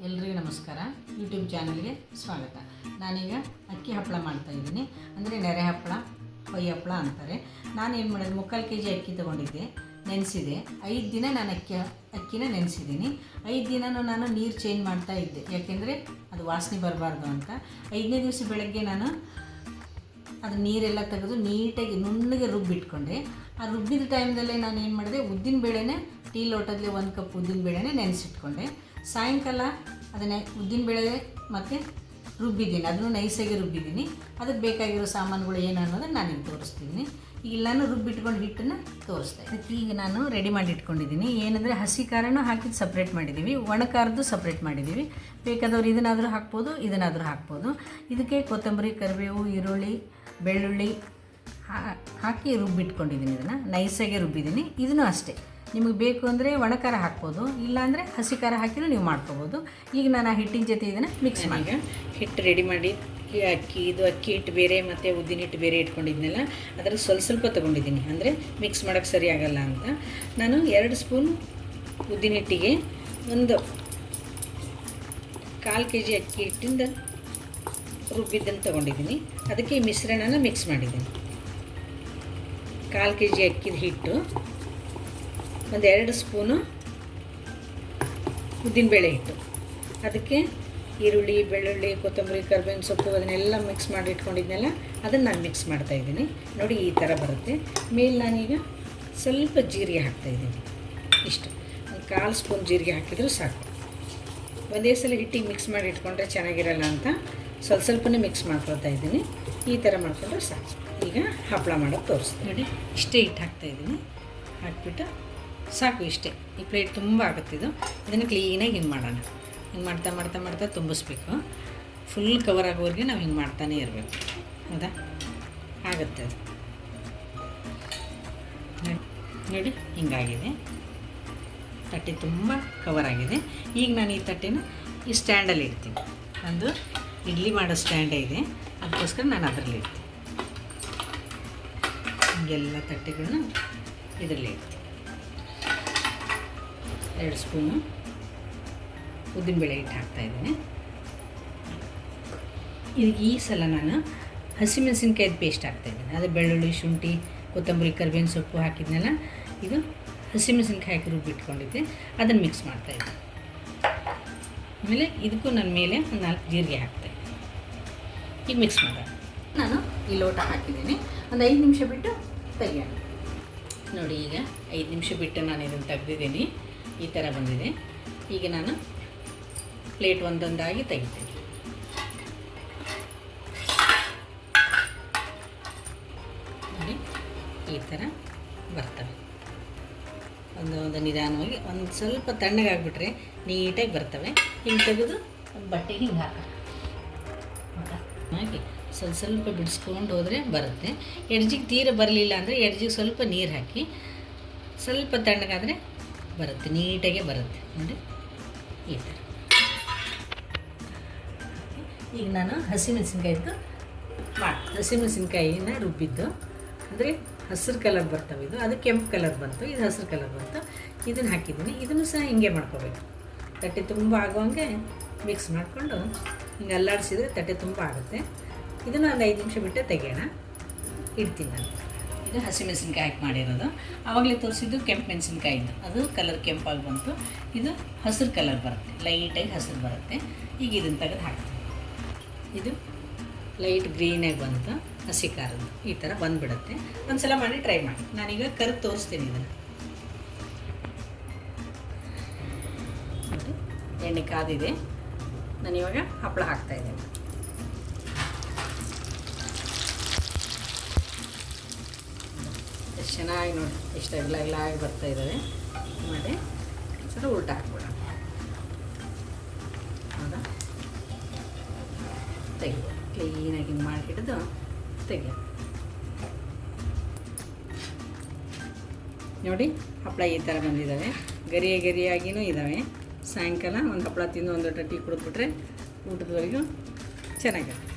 ಎಲ್ರಿಗೂ ನಮಸ್ಕಾರ. ಯೂಟ್ಯೂಬ್ ಚಾನಲ್ಗೆ ಸ್ವಾಗತ. ನಾನೀಗ ಅಕ್ಕಿ ಹಪ್ಪಳ ಮಾಡ್ತಾಯಿದ್ದೀನಿ. ಅಂದರೆ ನೆರೆ ಹಪ್ಪಳ, ಹೊಯ್ಯ ಹಪ್ಪಳ ಅಂತಾರೆ. ನಾನೇನು ಮಾಡಿದೆ, 3/4 kg ಅಕ್ಕಿ ತೊಗೊಂಡಿದ್ದೆ, ನೆನೆಸಿದೆ. 5 ದಿನ ನಾನು ಅಕ್ಕಿನ ನೆನೆಸಿದ್ದೀನಿ. 5 ದಿನವೂ ನಾನು ನೀರು ಚೇಂಜ್ ಮಾಡ್ತಾ ಇದ್ದೆ, ಯಾಕೆಂದರೆ ಅದು ವಾಸನೆ ಬರಬಾರ್ದು ಅಂತ. 5ನೇ ದಿವಸ ಬೆಳಗ್ಗೆ ನಾನು ಅದು ನೀರೆಲ್ಲ ತೆಗೆದು ನೀಟಾಗಿ ನುಣ್ಣಗೆ ರುಬ್ಬಿಟ್ಕೊಂಡೆ. ಆ ರುಬ್ಬಿದ ಟೈಮ್ದಲ್ಲೇ ನಾನು ಏನು ಮಾಡಿದೆ, ಉದ್ದಿನಬೇಳೆನೇ ಟೀ ಲೋಟದಲ್ಲಿ 1 ಕಪ್ ಉದ್ದಿನಬೇಳೆನೇ ನೆನೆಸಿಟ್ಕೊಂಡೆ. ಸಾಯಂಕಾಲ ಅದನ್ನೇ ಉದ್ದಿನಬೇಳೆ ಮತ್ತು ರುಬ್ಬಿದ್ದೀನಿ, ಅದನ್ನು ನೈಸಾಗಿ ರುಬ್ಬಿದ್ದೀನಿ. ಅದಕ್ಕೆ ಬೇಕಾಗಿರೋ ಸಾಮಾನುಗಳು ಏನು ಅನ್ನೋದನ್ನು ನಾನಿಗೆ ತೋರಿಸ್ತಿದ್ದೀನಿ. ಈಗ ನಾನು ರುಬ್ಬಿಟ್ಕೊಂಡು ಹಿಟ್ಟನ್ನು ತೋರಿಸ್ತಾ ಇದ್ದೀನಿ. ಈಗ ನಾನು ರೆಡಿ ಮಾಡಿ ಇಟ್ಕೊಂಡಿದ್ದೀನಿ. ಏನಂದರೆ ಹಸಿ ಖಾರನೂ ಹಾಕಿದ್ದು ಸಪ್ರೇಟ್ ಮಾಡಿದ್ದೀವಿ, ಒಣ ಖಾರದ್ದು ಸಪ್ರೇಟ್ ಮಾಡಿದ್ದೀವಿ. ಬೇಕಾದವ್ರು ಇದನ್ನಾದರೂ ಹಾಕ್ಬೋದು. ಇದಕ್ಕೆ ಕೊತ್ತಂಬರಿ, ಕರಿಬೇವು, ಈರುಳ್ಳಿ, ಬೆಳ್ಳುಳ್ಳಿ ಹಾಕಿ ರುಬ್ಬಿಟ್ಕೊಂಡಿದ್ದೀನಿ. ಇದನ್ನು ನೈಸಾಗಿ ರುಬ್ಬಿದ್ದೀನಿ. ಇದನ್ನು ಅಷ್ಟೇ, ನಿಮಗೆ ಬೇಕು ಅಂದರೆ ಒಣ ಖಾರ ಹಾಕ್ಬೋದು, ಇಲ್ಲಾಂದರೆ ಹಸಿ ಖಾರ ಹಾಕಿರೂ ನೀವು ಮಾಡ್ಕೋಬೋದು. ಈಗ ನಾನು ಆ ಹಿಟ್ಟಿನ ಜೊತೆ ಇದನ್ನು ಮಿಕ್ಸ್ ಮಾಡಿ ಹಿಟ್ಟು ರೆಡಿ ಮಾಡಿ ಅಕ್ಕಿ ಹಿಟ್ಟು ಬೇರೆ ಮತ್ತು ಉದ್ದಿನ ಹಿಟ್ಟು ಬೇರೆ ಇಟ್ಕೊಂಡಿದ್ನಲ್ಲ, ಅದರಲ್ಲಿ ಸ್ವಲ್ಪ ತೊಗೊಂಡಿದ್ದೀನಿ. ಅಂದರೆ ಮಿಕ್ಸ್ ಮಾಡೋಕ್ಕೆ ಸರಿ ಆಗೋಲ್ಲ ಅಂತ ನಾನು 2 ಸ್ಪೂನ್ ಉದ್ದಿನ ಹಿಟ್ಟಿಗೆ 1/4 kg ಅಕ್ಕಿ ಹಿಟ್ಟಿಂದ ರುಬ್ಬಿದ್ದನ್ನು ತೊಗೊಂಡಿದ್ದೀನಿ. ಅದಕ್ಕೆ ಈ ಮಿಶ್ರಣನ ಮಿಕ್ಸ್ ಮಾಡಿದ್ದೀನಿ. 1/4 kg ಅಕ್ಕಿದ ಹಿಟ್ಟು, 2 ಸ್ಪೂನು ಉದ್ದಿನಬೇಳೆ ಹಿಟ್ಟು, ಅದಕ್ಕೆ ಈರುಳ್ಳಿ, ಬೆಳ್ಳುಳ್ಳಿ, ಕೊತ್ತಂಬರಿ, ಕರಿಬೇವಿನ ಸೊಪ್ಪು ಅದನ್ನೆಲ್ಲ ಮಿಕ್ಸ್ ಮಾಡಿ ಇಟ್ಕೊಂಡಿದ್ನೆಲ್ಲ ಅದನ್ನು ನಾನು ಮಿಕ್ಸ್ ಮಾಡ್ತಾಯಿದ್ದೀನಿ. ನೋಡಿ ಈ ಥರ ಬರುತ್ತೆ. ಮೇಲೆ ನಾನೀಗ ಸ್ವಲ್ಪ ಜೀರಿಗೆ ಹಾಕ್ತಾಯಿದ್ದೀನಿ. ಇಷ್ಟು 1/4 ಸ್ಪೂನ್ ಜೀರಿಗೆ ಹಾಕಿದರೂ ಸಾಕು. ಒಂದೇ ಸಲ ಹಿಟ್ಟಿಗೆ ಮಿಕ್ಸ್ ಮಾಡಿ ಇಟ್ಕೊಂಡ್ರೆ ಚೆನ್ನಾಗಿರಲ್ಲ ಅಂತ ಸ್ವಲ್ಪನೇ ಮಿಕ್ಸ್ ಮಾಡ್ಕೊಳ್ತಾ ಇದ್ದೀನಿ. ಈ ಥರ ಮಾಡ್ಕೊಂಡ್ರೆ ಸಾಕು. ಈಗ ಹಪ್ಪಳ ಮಾಡೋದು ತೋರಿಸ್ತೀನಿ. ನೋಡಿ ಇಷ್ಟೇ ಹಿಟ್ಟು ಹಾಕ್ತಾಯಿದ್ದೀನಿ. ಹಾಕ್ಬಿಟ್ಟು ಸಾಕು, ಇಷ್ಟೇ. ಈ ಪ್ಲೇಟ್ ತುಂಬ ಆಗುತ್ತಿದ್ದು. ಇದನ್ನು ಕ್ಲೀನಾಗಿ ಹಿಂಗೆ ಮಾಡೋಣ. ಹಿಂಗೆ ಮಾಡ್ತಾ ತುಂಬಿಸ್ಬೇಕು. ಫುಲ್ ಕವರ್ ಆಗೋವರೆಗೆ ನಾವು ಹಿಂಗೆ ಮಾಡ್ತಾನೇ ಇರಬೇಕು. ಹೌದಾ? ಆಗುತ್ತೆ ಅದು. ನೋಡಿ ಹಿಂಗಾಗಿದೆ. ತಟ್ಟೆ ತುಂಬ ಕವರ್ ಆಗಿದೆ. ಈಗ ನಾನು ಈ ತಟ್ಟೆನ ಈ ಸ್ಟ್ಯಾಂಡಲ್ಲಿ ಇಡ್ತೀನಿ. ಒಂದು ಇಡ್ಲಿ ಮಾಡೋ ಸ್ಟ್ಯಾಂಡೇ ಇದೆ, ಅದಕ್ಕೋಸ್ಕರ ನಾನು ಅದರಲ್ಲಿ ಇಡ್ತೀನಿ. ಹಿಂಗೆಲ್ಲ ತಟ್ಟೆಗಳನ್ನ ಇದರಲ್ಲಿ ಇಡ್ತೀನಿ. 2 ಸ್ಪೂನು ಉದ್ದಿನಬೇಳೆ ಹಿಟ್ಟು ಹಾಕ್ತಾಯಿದ್ದೀನಿ. ಇದಕ್ಕೆ ಈ ಸಲ ನಾನು ಹಸಿಮೆಣಸಿನ್ಕಾಯ್ದು ಪೇಸ್ಟ್ ಹಾಕ್ತಾಯಿದ್ದೀನಿ. ಅದು ಬೆಳ್ಳುಳ್ಳಿ, ಶುಂಠಿ, ಕೊತ್ತಂಬರಿ, ಕರಿಬೇವಿನ ಸೊಪ್ಪು ಹಾಕಿದ್ನೆಲ್ಲ ಇದು ಹಸಿಮೆಣಸಿನ್ಕಾಯಿ ಹಾಕಿ ರುಬ್ಬಿಟ್ಕೊಂಡಿದ್ದೆ, ಅದನ್ನು ಮಿಕ್ಸ್ ಮಾಡ್ತಾಯಿದ್ದೀನಿ. ಆಮೇಲೆ ಇದಕ್ಕೂ ನನ್ನ ಮೇಲೆ 4 ಜೀರಿಗೆ ಹಾಕ್ತಾಯಿದ್ದೀನಿ. ಈಗ ಮಿಕ್ಸ್ ಮಾಡೋಣ. ನಾನು ಈ ಲೋಟ ಹಾಕಿದ್ದೀನಿ. ಒಂದು 5 ನಿಮಿಷ ಬಿಟ್ಟು ತೆಗಿಯೋಣ. ನೋಡಿ ಈಗ 5 ನಿಮಿಷ ಬಿಟ್ಟು ನಾನು ಇದನ್ನು ತೆಗೆದಿದ್ದೀನಿ. ಈ ಥರ ಬಂದಿದೆ. ಈಗ ನಾನು ಪ್ಲೇಟ್ ಒಂದೊಂದಾಗಿ ತೆಗಿತೀನಿ. ನೋಡಿ ಈ ಥರ ಬರ್ತವೆ. ಒಂದು ನಿಧಾನವಾಗಿ ಒಂದು ಸ್ವಲ್ಪ ತಣ್ಣಗಾಗ್ಬಿಟ್ರೆ ನೀಟಾಗಿ ಬರ್ತವೆ. ಹಿಂಗೆ ತೆಗೆದು ಒಂದು ಬಟ್ಟೆಗೆ ಹಿಂಗೆ ಹಾಕಿ ಸ್ವಲ್ಪ ಬಿಡಿಸ್ಕೊಂಡು ಹೋದರೆ ಬರುತ್ತೆ. ಎಡ್ಜಿಗೆ ತೀರ ಬರಲಿಲ್ಲ ಅಂದರೆ ಎಡ್ಜಿಗೆ ಸ್ವಲ್ಪ ನೀರು ಹಾಕಿ ಸ್ವಲ್ಪ ತಣ್ಣಗಾದರೆ ಬರುತ್ತೆ, ನೀಟಾಗೆ ಬರುತ್ತೆ. ನೋಡಿ ಈ ಥರ. ಈಗ ನಾನು ಹಸಿಮೆಣಸಿನ್ಕಾಯಿನ ರುಬ್ಬಿದ್ದು, ಅಂದರೆ ಹಸಿರು ಕಲರ್ ಬರ್ತವೆ. ಇದು ಅದು ಕೆಂಪು ಕಲರ್ ಬಂತು, ಇದು ಹಸಿರು ಕಲರ್ ಬಂತು. ಇದನ್ನು ಹಾಕಿದ್ದೀನಿ. ಇದನ್ನು ಸಹ ಹಿಂಗೆ ಮಾಡ್ಕೋಬೇಕು. ತಟ್ಟೆ ತುಂಬ ಆಗೋಂಗೆ ಮಿಕ್ಸ್ ಮಾಡಿಕೊಂಡು ಹಿಂಗೆ ಅಲ್ಲಾಡಿಸಿದ್ರೆ ತಟ್ಟೆ ತುಂಬ ಆಗುತ್ತೆ. ಇದನ್ನು ಒಂದು 5 ನಿಮಿಷ ಬಿಟ್ಟು ತೆಗೆಯೋಣ. ಇಡ್ತೀನಿ ನಾನು. ಇದು ಹಸಿಮೆಣಸಿನ್ಕಾಯಿ ಹಾಕಿ ಮಾಡಿರೋದು. ಆವಾಗಲೇ ತೋರಿಸಿದ್ದು ಕೆಂಪು ಮೆಣಸಿನ್ಕಾಯಿದ್ದು, ಅದು ಕಲರ್ ಕೆಂಪಾಗಿ ಬಂತು. ಇದು ಹಸಿರು ಕಲರ್ ಬರುತ್ತೆ, ಲೈಟಾಗಿ ಹಸಿರು ಬರುತ್ತೆ. ಈಗ ಇದನ್ನು ತೆಗೆದು ಹಾಕ್ತೀನಿ. ಇದು ಲೈಟ್ ಗ್ರೀನಾಗಿ ಬಂತು, ಹಸಿ ಖಾರದ್ದು ಈ ಥರ ಬಂದುಬಿಡುತ್ತೆ. ಒಂದು ಸಲ ಮಾಡಿ ಟ್ರೈ ಮಾಡಿ. ನಾನೀಗ ಕರೆದು ತೋರಿಸ್ತೀನಿ ಇದನ್ನು. ನೋಡಿ ಎಣ್ಣೆ ಕಾದಿದೆ. ನಾನಿವಾಗ ಹಪ್ಪಳ ಹಾಕ್ತಾಯಿದ್ದೇನೆ. ಎಷ್ಟು ಚೆನ್ನಾಗಿ ನೋಡಿ, ಎಷ್ಟು ಅಗಲಾಗಿ ಬರ್ತಾಯಿದ್ದಾವೆ. ಮಾಡಿ ಸ್ವಲ್ಪ ಉಲ್ಟಾ ಹಾಕ್ಬಿಡೋಣ. ಹೌದಾ? ತೆಗಿಯೋದು ಕ್ಲೀನಾಗಿ ಮಾಡಿ ಹಿಡಿದು ತೆಗಿಯೋದು. ನೋಡಿ ಹಪ್ಪಳ ಈ ಥರ ಬಂದಿದ್ದಾವೆ. ಗರಿಯಾಗಿಯೂ ಇದ್ದಾವೆ. ಸಾಯಂಕಾಲ ಒಂದು ಹಪ್ಪಳ ತಿಂದು ಒಂದು ಲೋಟ ಟೀ ಕುಡಿದ್ಬಿಟ್ರೆ ಊಟದವರೆಗೂ ಚೆನ್ನಾಗಿರುತ್ತೆ.